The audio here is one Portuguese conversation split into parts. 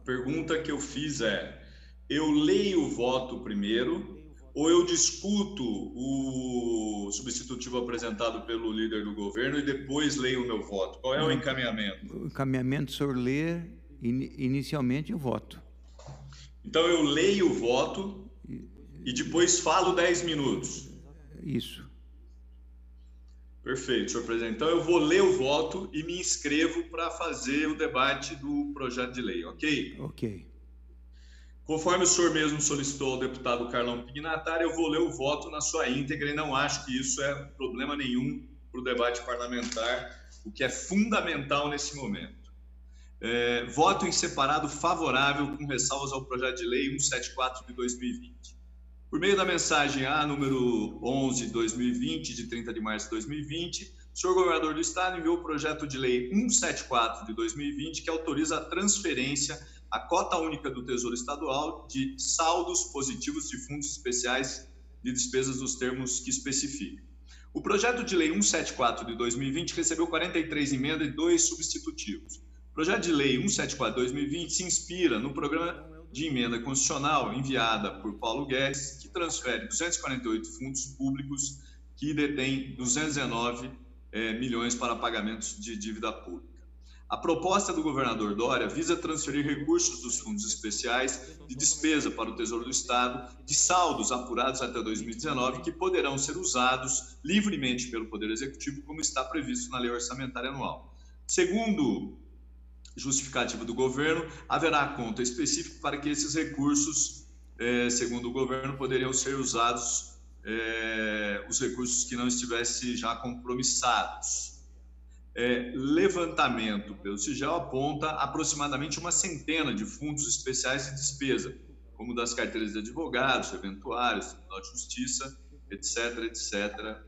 pergunta que eu fiz eu leio o voto primeiro ou eu discuto o substitutivo apresentado pelo líder do governo e depois leio o meu voto? Qual é o encaminhamento? O encaminhamento, o senhor lê inicialmente o voto. Então eu leio o voto e depois falo 10 minutos. Isso. Perfeito, senhor presidente. Então eu vou ler o voto e me inscrevo para fazer o debate do projeto de lei, ok? Ok. Conforme o senhor mesmo solicitou ao deputado Carlão Pignatari, eu vou ler o voto na sua íntegra e não acho que isso é problema nenhum para o debate parlamentar, o que é fundamental nesse momento. Voto em separado favorável com ressalvas ao projeto de lei 174 de 2020. Por meio da mensagem A, número 11 de 2020, de 30 de março de 2020, o senhor governador do estado enviou o projeto de lei 174 de 2020, que autoriza a transferência à cota única do Tesouro Estadual de saldos positivos de fundos especiais de despesas dos termos que especifica. O projeto de lei 174 de 2020 recebeu 43 emendas e 2 substitutivos. O projeto de lei 174 de 2020 se inspira no programa de emenda constitucional enviada por Paulo Guedes, que transfere 248 fundos públicos que detêm 219 milhões para pagamentos de dívida pública. A proposta do governador Dória visa transferir recursos dos fundos especiais de despesa para o Tesouro do Estado de saldos apurados até 2019 que poderão ser usados livremente pelo Poder Executivo, como está previsto na Lei Orçamentária Anual. Segundo justificativa do governo, haverá conta específica para que esses recursos, segundo o governo, poderiam ser usados os recursos que não estivessem já compromissados. Levantamento pelo Sigel aponta aproximadamente uma centena de fundos especiais de despesa, como das carteiras de advogados, eventuários, Tribunal de Justiça, etc.,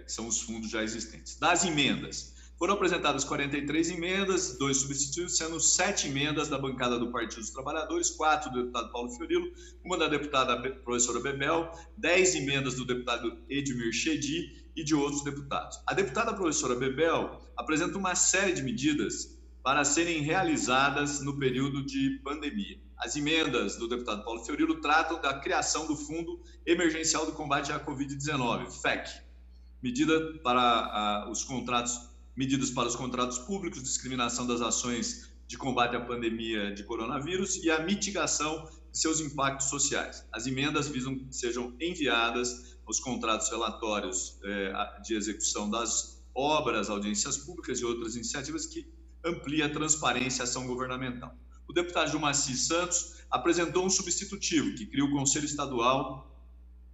que são os fundos já existentes. Das emendas, foram apresentadas 43 emendas, 2 substitutivos, sendo 7 emendas da bancada do Partido dos Trabalhadores, 4 do deputado Paulo Fiorilo, uma da deputada professora Bebel, 10 emendas do deputado Edmir Chedi e de outros deputados. A deputada professora Bebel apresenta uma série de medidas para serem realizadas no período de pandemia. As emendas do deputado Paulo Fiorilo tratam da criação do Fundo Emergencial do Combate à Covid-19, FEC, medidas para os contratos públicos, discriminação das ações de combate à pandemia de coronavírus e a mitigação de seus impactos sociais. As emendas visam que sejam enviadas aos contratos relatórios de execução das obras, audiências públicas e outras iniciativas que ampliem a transparência e ação governamental. O deputado Gilmaci Santos apresentou um substitutivo que cria o Conselho Estadual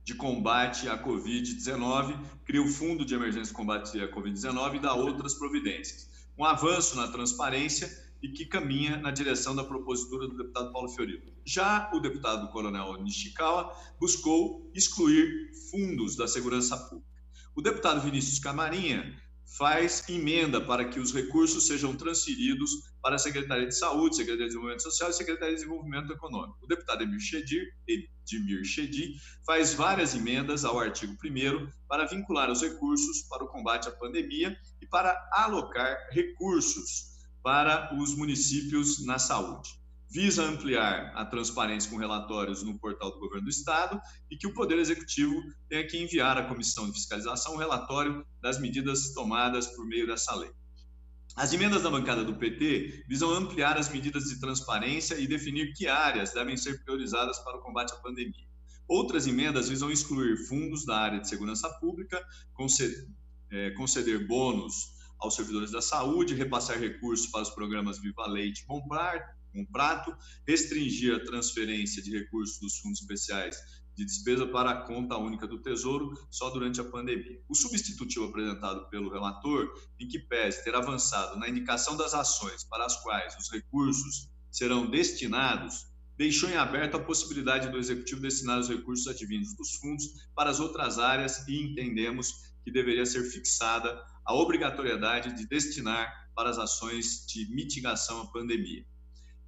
de Combate à Covid-19, cria o Fundo de Emergência de Combate à Covid-19 e dá outras providências. Um avanço na transparência e que caminha na direção da propositura do deputado Paulo Fiorilo. Já o deputado Coronel Nishikawa buscou excluir fundos da segurança pública. O deputado Vinícius Camarinha faz emenda para que os recursos sejam transferidos para a Secretaria de Saúde, Secretaria de Desenvolvimento Social e Secretaria de Desenvolvimento Econômico. O deputado Edmir Chedi faz várias emendas ao artigo 1º para vincular os recursos para o combate à pandemia e para alocar recursos para os municípios na saúde. Visa ampliar a transparência com relatórios no portal do Governo do Estado e que o Poder Executivo tenha que enviar à Comissão de Fiscalização um relatório das medidas tomadas por meio dessa lei. As emendas da bancada do PT visam ampliar as medidas de transparência e definir que áreas devem ser priorizadas para o combate à pandemia. Outras emendas visam excluir fundos da área de segurança pública, conceder bônus aos servidores da saúde, repassar recursos para os programas Viva Leite Bom Prato, restringir a transferência de recursos dos fundos especiais de despesa para a conta única do Tesouro só durante a pandemia. O substitutivo apresentado pelo relator, em que pese ter avançado na indicação das ações para as quais os recursos serão destinados, deixou em aberto a possibilidade do Executivo destinar os recursos advindos dos fundos para as outras áreas e entendemos que deveria ser fixada a obrigatoriedade de destinar para as ações de mitigação à pandemia.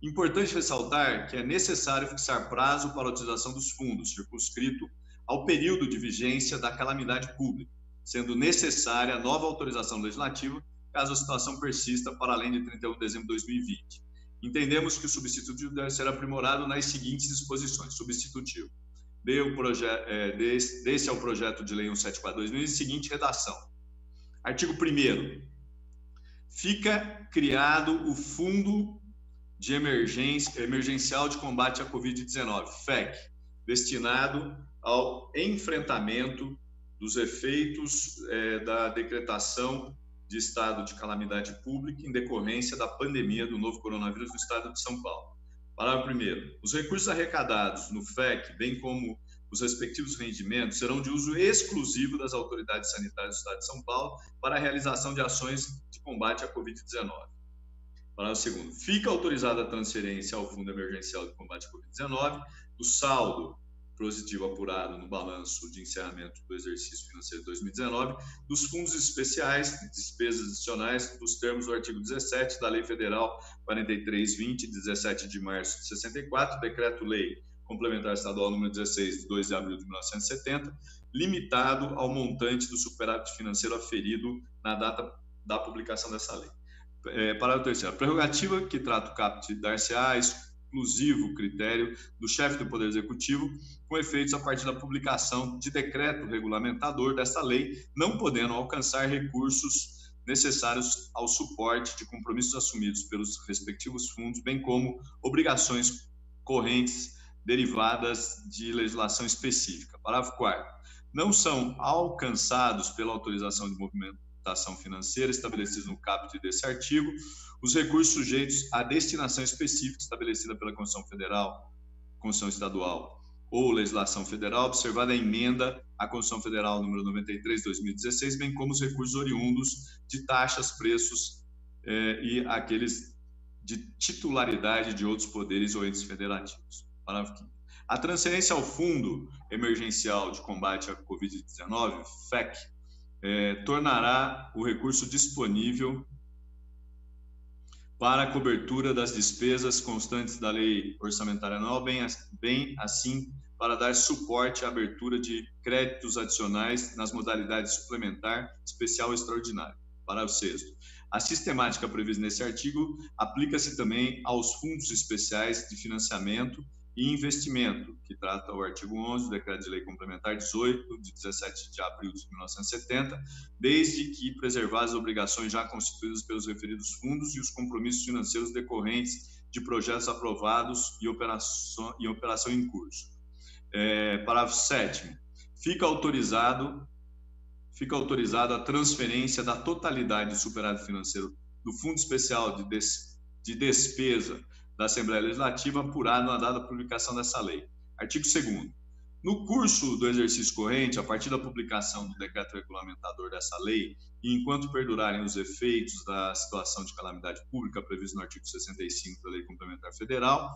Importante ressaltar que é necessário fixar prazo para a utilização dos fundos, circunscrito ao período de vigência da calamidade pública, sendo necessária nova autorização legislativa caso a situação persista para além de 31 de dezembro de 2020. Entendemos que o substitutivo deve ser aprimorado nas seguintes disposições. Substitutivo. Desse ao projeto de lei 174/2000 em seguinte redação. Artigo 1º. Fica criado o Fundo de Emergencial de Combate à Covid-19, FEC, destinado ao enfrentamento dos efeitos da decretação de estado de calamidade pública em decorrência da pandemia do novo coronavírus no estado de São Paulo. Parágrafo 1º. Os recursos arrecadados no FEC, bem como os respectivos rendimentos, serão de uso exclusivo das autoridades sanitárias do estado de São Paulo para a realização de ações de combate à Covid-19. Parágrafo 2º. Fica autorizada a transferência ao Fundo Emergencial de Combate à Covid-19 do saldo positivo apurado no balanço de encerramento do exercício financeiro de 2019 dos fundos especiais de despesas adicionais dos termos do artigo 17 da Lei Federal 4320, 17 de março de 64, Decreto-Lei Complementar Estadual número 16, de 2 de abril de 1970, limitado ao montante do superávit financeiro aferido na data da publicação dessa lei. Parágrafo 3º. A prerrogativa que trata o caput dar-se-á exclusivo critério do chefe do Poder Executivo, com efeitos a partir da publicação de decreto regulamentador desta lei, não podendo alcançar recursos necessários ao suporte de compromissos assumidos pelos respectivos fundos, bem como obrigações correntes derivadas de legislação específica. Parágrafo 4º. Não são alcançados pela autorização de movimentação financeira estabelecidos no caput desse artigo os recursos sujeitos à destinação específica estabelecida pela Constituição Federal, Constituição Estadual ou legislação federal, observada a emenda à Constituição Federal número 93, 2016, bem como os recursos oriundos de taxas, preços e aqueles de titularidade de outros poderes ou entes federativos. Parágrafo 5º. A transferência ao Fundo Emergencial de Combate à Covid-19, FEC, tornará o recurso disponível para a cobertura das despesas constantes da Lei Orçamentária Anual, bem assim para dar suporte à abertura de créditos adicionais nas modalidades suplementar, especial e extraordinário. Parágrafo 6º. A sistemática prevista nesse artigo aplica-se também aos fundos especiais de financiamento e investimento, que trata o artigo 11 do Decreto de Lei Complementar 18, de 17 de abril de 1970, desde que preservar as obrigações já constituídas pelos referidos fundos e os compromissos financeiros decorrentes de projetos aprovados e operação em curso. Parágrafo 7º. Fica autorizada a transferência da totalidade do superávit financeiro do Fundo Especial de Despesa da Assembleia Legislativa apurado na data da publicação dessa lei. Artigo 2º. No curso do exercício corrente, a partir da publicação do decreto regulamentador dessa lei, e enquanto perdurarem os efeitos da situação de calamidade pública previsto no artigo 65 da Lei Complementar Federal,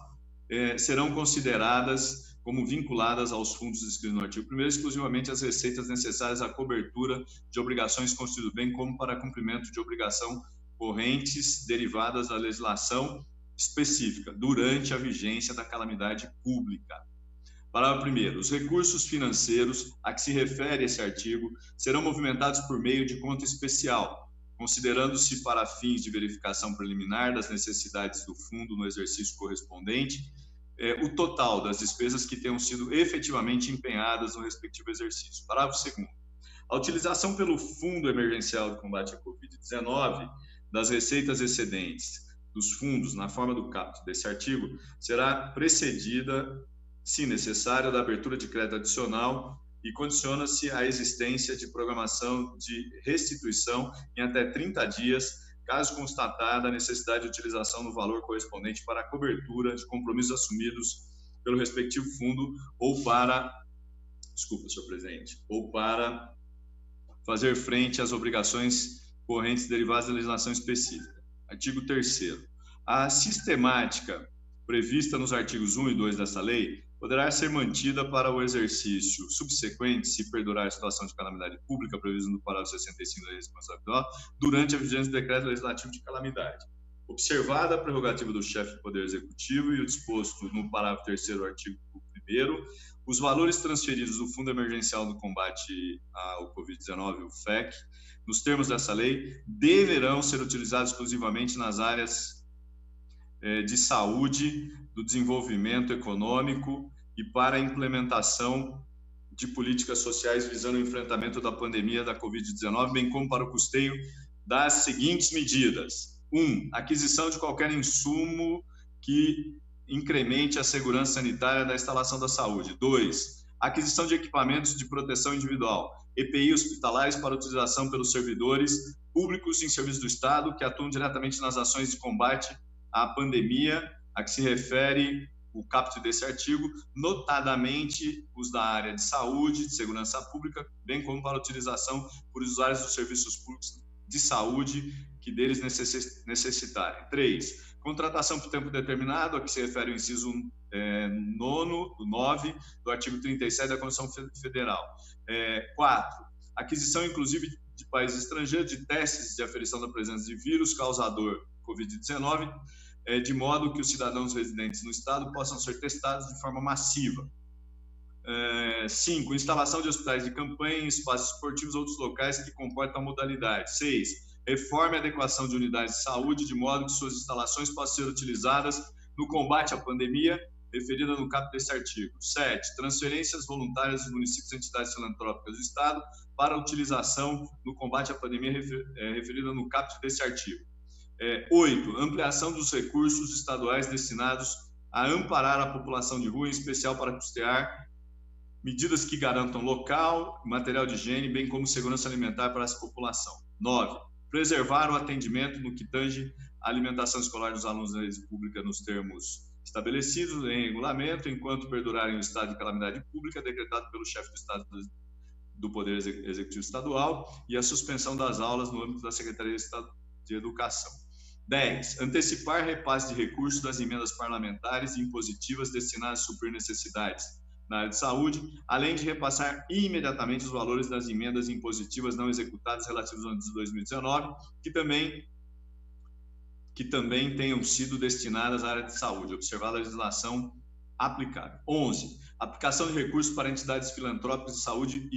serão consideradas como vinculadas aos fundos inscritos no artigo 1º exclusivamente as receitas necessárias à cobertura de obrigações constituídas, bem como para cumprimento de obrigação correntes derivadas da legislação específica durante a vigência da calamidade pública. Parágrafo 1º. Os recursos financeiros a que se refere esse artigo serão movimentados por meio de conta especial, considerando-se para fins de verificação preliminar das necessidades do fundo no exercício correspondente o total das despesas que tenham sido efetivamente empenhadas no respectivo exercício. Parágrafo 2º. A utilização pelo Fundo Emergencial de Combate à Covid-19 das receitas excedentes dos fundos, na forma do caput desse artigo, será precedida, se necessário, da abertura de crédito adicional e condiciona-se à existência de programação de restituição em até 30 dias, caso constatada a necessidade de utilização do valor correspondente para a cobertura de compromissos assumidos pelo respectivo fundo ou para, senhor presidente, ou para fazer frente às obrigações correntes derivadas da legislação específica. Artigo 3º. A sistemática prevista nos artigos 1 e 2 dessa lei poderá ser mantida para o exercício subsequente, se perdurar a situação de calamidade pública prevista no parágrafo 65 da Lei Responsabilidade, durante a vigência do decreto legislativo de calamidade. Observada a prerrogativa do chefe do Poder Executivo e o disposto no parágrafo 3º do artigo 1º, os valores transferidos do Fundo Emergencial do Combate ao Covid-19, o FEC, nos termos dessa lei, deverão ser utilizados exclusivamente nas áreas de saúde, do desenvolvimento econômico e para a implementação de políticas sociais visando o enfrentamento da pandemia da Covid-19, bem como para o custeio das seguintes medidas. 1. Aquisição de qualquer insumo que incremente a segurança sanitária da instalação da saúde. 2. Aquisição de equipamentos de proteção individual, EPI hospitalares para utilização pelos servidores públicos em serviço do Estado que atuam diretamente nas ações de combate à pandemia, a que se refere o caput desse artigo, notadamente os da área de saúde, de segurança pública, bem como para utilização por usuários dos serviços públicos de saúde que deles necessitarem. 3. Contratação por tempo determinado, a que se refere o inciso 9 do artigo 37 da Constituição Federal. 4. Aquisição, inclusive, de países estrangeiros de testes de aferição da presença de vírus causador Covid-19, de modo que os cidadãos residentes no Estado possam ser testados de forma massiva. 5. Instalação de hospitais de campanha em espaços esportivos ou outros locais que comportam a modalidade. 6. Reforma e adequação de unidades de saúde, de modo que suas instalações possam ser utilizadas no combate à pandemia, referida no caput desse artigo. 7. Transferências voluntárias dos municípios e entidades filantrópicas do Estado para utilização no combate à pandemia, referida no caput desse artigo. 8. Ampliação dos recursos estaduais destinados a amparar a população de rua, em especial para custear medidas que garantam local, material de higiene, bem como segurança alimentar para essa população. 9. Preservar o atendimento no que tange à alimentação escolar dos alunos da rede pública nos termos estabelecidos em regulamento, enquanto perdurarem o estado de calamidade pública decretado pelo chefe do Estado do Poder Executivo Estadual e a suspensão das aulas no âmbito da Secretaria de Estado de Educação. 10. Antecipar repasse de recursos das emendas parlamentares e impositivas destinadas a suprir necessidades na área de saúde, além de repassar imediatamente os valores das emendas impositivas não executadas relativas ao ano de 2019, que também tenham sido destinadas à área de saúde, observada a legislação aplicável. 11. Aplicação de recursos para entidades filantrópicas de saúde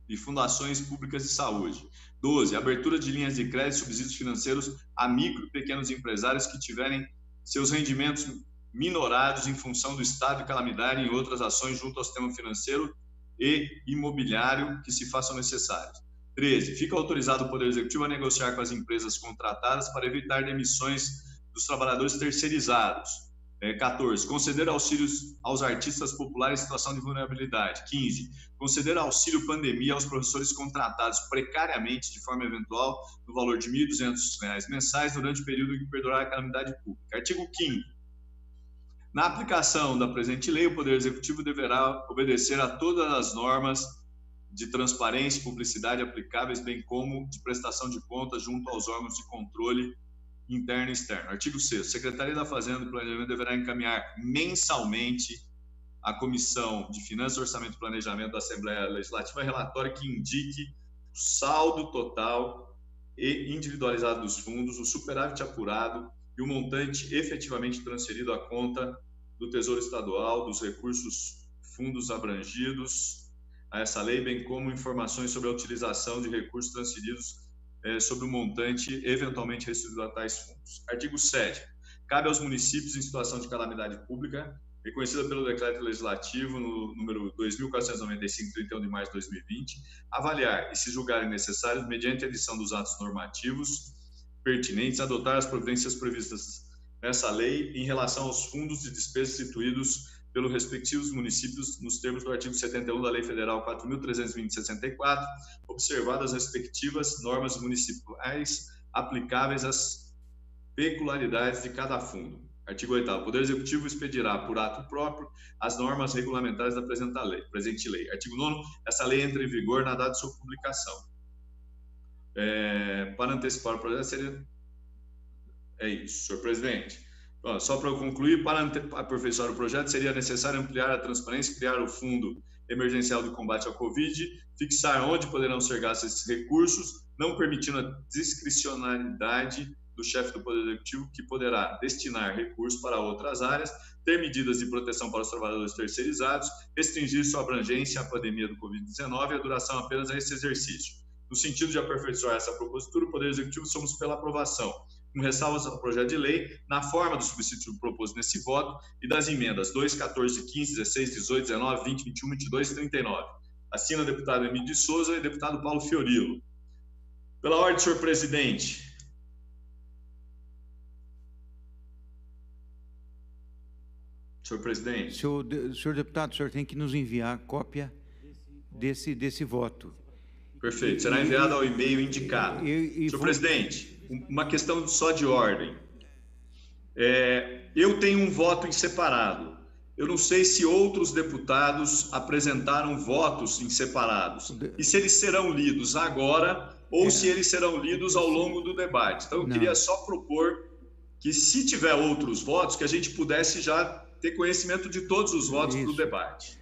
e fundações públicas de saúde. 12. Abertura de linhas de crédito e subsídios financeiros a micro e pequenos empresários que tiverem seus rendimentos minorados em função do estado de calamidade e em outras ações junto ao sistema financeiro e imobiliário que se façam necessários. 13. Fica autorizado o Poder Executivo a negociar com as empresas contratadas para evitar demissões dos trabalhadores terceirizados. 14. Conceder auxílios aos artistas populares em situação de vulnerabilidade. 15. Conceder auxílio pandemia aos professores contratados precariamente de forma eventual no valor de R$ 1.200 mensais durante o período em que perdurar a calamidade pública. Artigo 5º. Na aplicação da presente lei, o Poder Executivo deverá obedecer a todas as normas de transparência e publicidade aplicáveis, bem como de prestação de contas junto aos órgãos de controle interno e externo. Artigo 6º. Secretaria da Fazenda e Planejamento deverá encaminhar mensalmente à Comissão de Finanças, Orçamento e Planejamento da Assembleia Legislativa relatório que indique o saldo total e individualizado dos fundos, o superávit apurado e o montante efetivamente transferido à conta do Tesouro Estadual, dos recursos fundos abrangidos a essa lei, bem como informações sobre a utilização de recursos transferidos sobre o montante eventualmente recebido a tais fundos. Artigo 7º. Cabe aos municípios em situação de calamidade pública, reconhecida pelo Decreto Legislativo no número 2.495, 31 de março de 2020, avaliar e, se julgarem necessários, mediante a edição dos atos normativos pertinentes, adotar as providências previstas nessa lei em relação aos fundos de despesas instituídos pelos respectivos municípios nos termos do artigo 71 da Lei Federal 4.320/64, observadas as respectivas normas municipais aplicáveis às peculiaridades de cada fundo. Artigo 8º. O Poder Executivo expedirá por ato próprio as normas regulamentares da presente lei. Artigo 9º. Essa lei entra em vigor na data de sua publicação. Para antecipar o projeto seria... É isso, senhor presidente. Bom, só para eu concluir, para aperfeiçoar o projeto, seria necessário ampliar a transparência, criar o Fundo Emergencial de Combate ao Covid, fixar onde poderão ser gastos esses recursos, não permitindo a discricionalidade do chefe do Poder Executivo, que poderá destinar recursos para outras áreas, ter medidas de proteção para os trabalhadores terceirizados, restringir sua abrangência à pandemia do Covid-19 e a duração apenas a esse exercício. No sentido de aperfeiçoar essa propositura, o Poder Executivo somos pela aprovação com ressalvas ao projeto de lei, na forma do substitutivo proposto nesse voto e das emendas 2, 14, 15, 16, 18, 19, 20, 21, 22 e 39. Assina o deputado Emílio de Souza e o deputado Paulo Fiorilo. Pela ordem, senhor presidente. Senhor presidente. Senhor deputado, o senhor tem que nos enviar cópia desse voto. Perfeito, será enviado ao e-mail indicado. Senhor presidente, uma questão só de ordem. Eu tenho um voto em separado. Eu não sei se outros deputados apresentaram votos em separados. E se eles serão lidos agora ou se eles serão lidos ao longo do debate. Então, eu queria só propor que, se tiver outros votos, que a gente pudesse já ter conhecimento de todos os votos para o debate.